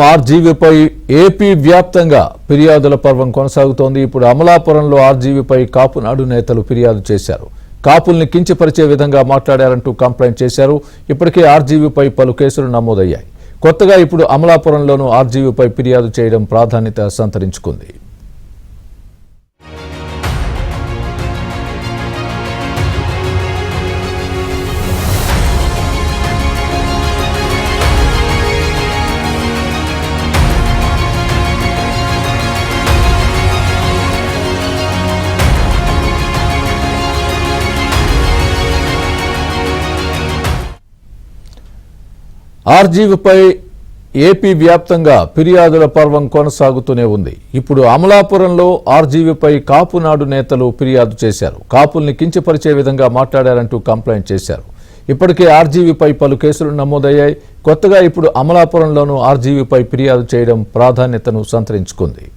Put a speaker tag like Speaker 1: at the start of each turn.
Speaker 1: ఆర్జీవీపై AP వ్యాప్తంగా ఫిర్యాదుల పర్వం కొనసాగుతోంది. ఇప్పుడు అమలాపురంలో ఆర్జీవీపై కాపునాడు నేతలు ఫిర్యాదు చేశారు. కాపుల్ని కించపరిచే విధంగా మాట్లాడారంటూ కంప్లైంట్ చేశారు. ఇప్పటికే ఆర్జీవీపై పలు కేసులు నమోదయ్యాయి. కొత్తగా ఇప్పుడు అమలాపురంలోనూ ఆర్జీవీపై ఫిర్యాదు చేయడం ప్రాధాన్యత సంతరించుకుంది. ఆర్జీవీపై ఏపీ వ్యాప్తంగా ఫిర్యాదుల పర్వం కొనసాగుతూనే ఉంది. ఇప్పుడు అమలాపురంలో ఆర్జీవీపై కాపునాడు నేతలు ఫిర్యాదు చేశారు. కాపుల్ని కించపరిచే విధంగా మాట్లాడారంటూ కంప్లైంట్ చేశారు. ఇప్పటికే ఆర్జీవీపై పలు కేసులు నమోదయ్యాయి. కొత్తగా ఇప్పుడు అమలాపురంలోనూ ఆర్జీవీపై ఫిర్యాదు చేయడం ప్రాధాన్యతను సంతరించుకుంది.